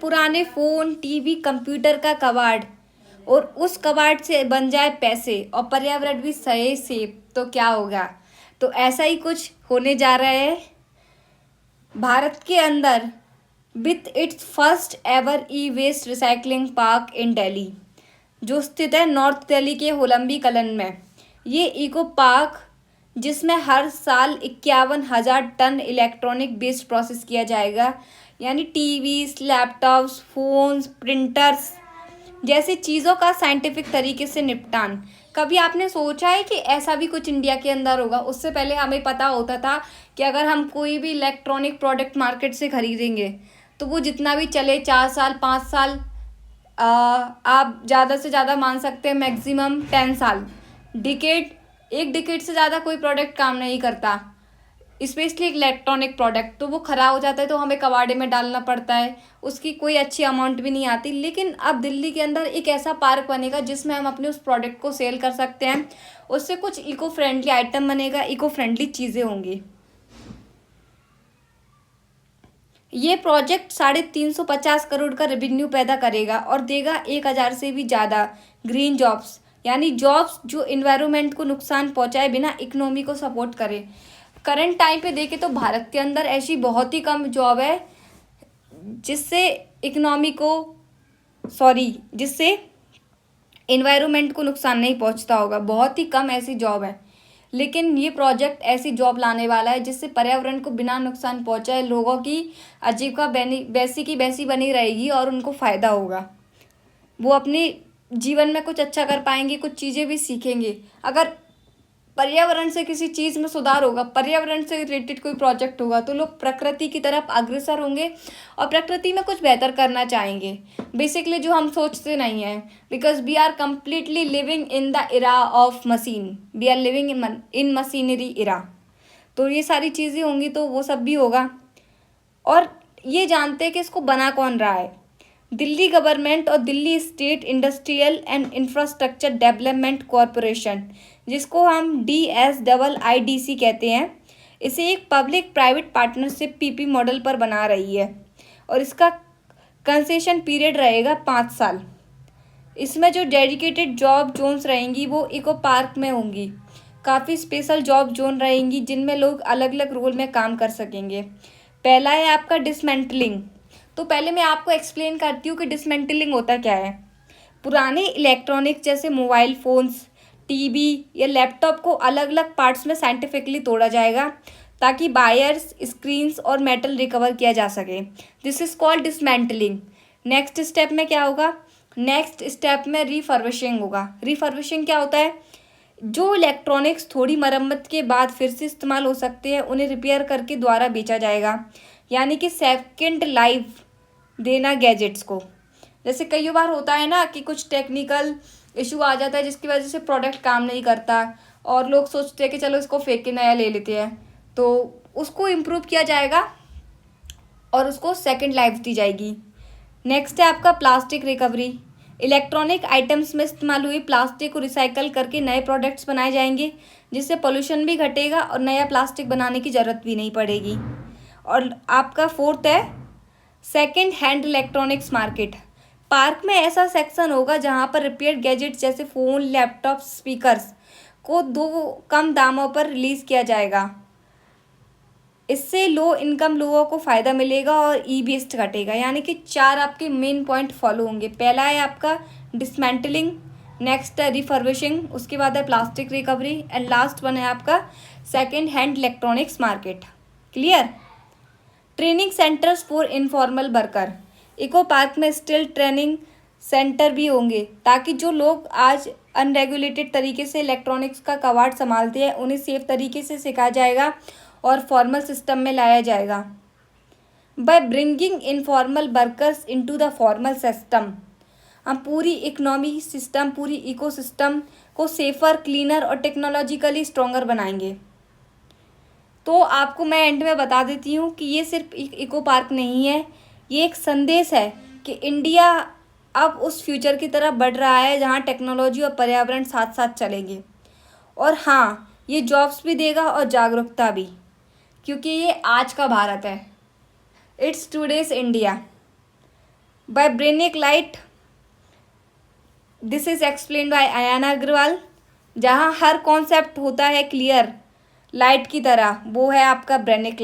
पुराने phone, TV, computer का कबाड़ और उस कबाड़ से बन जाए पैसे और पर्यावरण भी सही सेफ, तो क्या होगा? तो ऐसा ही कुछ होने जा रहा है भारत के अंदर with its first ever e waste recycling park in Delhi, जो स्थित है नॉर्थ दिल्ली के होलंबी कलन में। ये इको पार्क जिसमें हर साल 51,000 टन इलेक्ट्रॉनिक वेस्ट प्रोसेस किया जाएगा, यानी टीवीज, लैपटॉप्स, फोन्स, प्रिंटर्स जैसी चीज़ों का साइंटिफिक तरीके से निपटान। कभी आपने सोचा है कि ऐसा भी कुछ इंडिया के अंदर होगा? उससे पहले हमें पता होता था कि अगर हम कोई भी इलेक्ट्रॉनिक प्रोडक्ट मार्केट से खरीदेंगे तो वो जितना भी चले 4 साल 5 साल, आप ज़्यादा से ज़्यादा मान सकते हैं मैक्सिमम 10 साल, डिकेड, एक डिकेड से ज़्यादा कोई प्रोडक्ट काम नहीं करता, स्पेशली इलेक्ट्रॉनिक प्रोडक्ट। तो वो ख़राब हो जाता है तो हमें कबाड़े में डालना पड़ता है, उसकी कोई अच्छी अमाउंट भी नहीं आती। लेकिन अब दिल्ली के अंदर एक ऐसा पार्क बनेगा जिसमें हम अपने उस प्रोडक्ट को सेल कर सकते हैं, उससे कुछ इको फ्रेंडली आइटम बनेगा, इको फ्रेंडली चीज़ें होंगी। ये प्रोजेक्ट 350 करोड़ का रेवेन्यू पैदा करेगा और देगा 1,000 से भी ज़्यादा ग्रीन जॉब्स, यानी जॉब्स जो इन्वायरमेंट को नुकसान पहुंचाए बिना इकोनॉमी को सपोर्ट करे। करंट टाइम पे देखें तो भारत के अंदर ऐसी बहुत ही कम जॉब है जिससे इकोनॉमी को जिससे इन्वायरमेंट को नुकसान नहीं पहुंचता होगा। बहुत ही कम ऐसी जॉब है, लेकिन ये प्रोजेक्ट ऐसी जॉब लाने वाला है जिससे पर्यावरण को बिना नुकसान पहुंचाए लोगों की आजीविका वैसी की वैसी बनी रहेगी और उनको फ़ायदा होगा। वो अपने जीवन में कुछ अच्छा कर पाएंगे, कुछ चीज़ें भी सीखेंगे। अगर पर्यावरण से किसी चीज़ में सुधार होगा, पर्यावरण से रिलेटेड कोई प्रोजेक्ट होगा, तो लोग प्रकृति की तरफ अग्रसर होंगे और प्रकृति में कुछ बेहतर करना चाहेंगे, बेसिकली जो हम सोचते नहीं हैं। Because we are completely living in the era of machine, we are living in machinery era. तो ये सारी चीज़ें होंगी तो वो सब भी होगा। और ये जानते हैं कि इसको बना कौन रहा है? दिल्ली गवर्नमेंट और Delhi state industrial and infrastructure development corporation, जिसको हम DSIIDC कहते हैं, इसे एक public private partnership PP model पर बना रही है और इसका कंसेशन पीरियड रहेगा 5 साल। इसमें जो डेडिकेटेड जॉब जोन्स रहेंगी वो इको पार्क में होंगी। काफ़ी स्पेशल जॉब जोन रहेंगी जिनमें लोग अलग अलग रोल में काम कर सकेंगे। पहला है आपका डिसमेंटलिंग। तो पहले मैं आपको एक्सप्लेन करती हूँ कि डिसमेंटलिंग होता क्या है। पुराने इलेक्ट्रॉनिक्स जैसे मोबाइल फ़ोन्स, टीवी या लैपटॉप को अलग अलग पार्ट्स में साइंटिफिकली तोड़ा जाएगा ताकि वायर्स, स्क्रीन्स और मेटल रिकवर किया जा सके। This is called dismantling. Next step में क्या होगा? नेक्स्ट स्टेप में रिफर्बिशिंग होगा। रिफर्बिशिंग क्या होता है? जो इलेक्ट्रॉनिक्स थोड़ी मरम्मत के बाद फिर से इस्तेमाल हो सकते हैं उन्हें रिपेयर करके दोबारा बेचा जाएगा, यानी कि सेकंड लाइफ देना गैजेट्स को। जैसे कई बार होता है ना कि कुछ टेक्निकल इशू आ जाता है जिसकी वजह से प्रोडक्ट काम नहीं करता और लोग सोचते हैं कि चलो इसको फेंक के नया ले लेते हैं, तो उसको इम्प्रूव किया जाएगा और उसको सेकंड लाइफ दी जाएगी। नेक्स्ट है आपका प्लास्टिक रिकवरी। इलेक्ट्रॉनिक आइटम्स में इस्तेमाल हुई प्लास्टिक को रिसाइकल करके नए प्रोडक्ट्स बनाए जाएंगे जिससे पोल्यूशन भी घटेगा और नया प्लास्टिक बनाने की ज़रूरत भी नहीं पड़ेगी। और आपका फोर्थ है second hand electronics market. Park में ऐसा सेक्शन होगा जहां पर रिपेयर्ड गैजेट्स जैसे फ़ोन, लैपटॉप, स्पीकर्स को कम दामों पर रिलीज़ किया जाएगा। इससे लो इनकम लोगों को फ़ायदा मिलेगा और ई वेस्ट घटेगा। यानी कि 4 आपके मेन पॉइंट फॉलो होंगे। पहला है आपका डिसमेंटलिंग, नेक्स्ट है रिफर्बिशिंग, उसके बाद है plastic recovery and last one है आपका second hand electronics market. Clear? Training centres for informal worker. Eco park में स्किल ट्रेनिंग सेंटर भी होंगे ताकि जो लोग आज अनरेगुलेटेड तरीके से इलेक्ट्रॉनिक्स का कबाड़ संभालते हैं उन्हें सेफ तरीके से सिखाया जाएगा और फॉर्मल सिस्टम में लाया जाएगा। By bringing informal workers into the formal system, हम पूरी इकोनॉमी सिस्टम, पूरी इको सिस्टम को सेफर, क्लीनर और टेक्नोलॉजिकली स्ट्रॉन्गर बनाएंगे। तो आपको मैं एंड में बता देती हूँ कि ये सिर्फ एक इको पार्क नहीं है, ये एक संदेश है कि इंडिया अब उस फ्यूचर की तरफ बढ़ रहा है जहाँ टेक्नोलॉजी और पर्यावरण साथ साथ चलेंगे। और हाँ, ये जॉब्स भी देगा और जागरूकता भी, क्योंकि ये आज का भारत है। It's today's India. By Brainic Light, this is explain by Ayana Agarwal. जहाँ हर कॉन्सेप्ट होता है क्लियर लाइट की तरह, वो है आपका ब्रेनिक लाइट।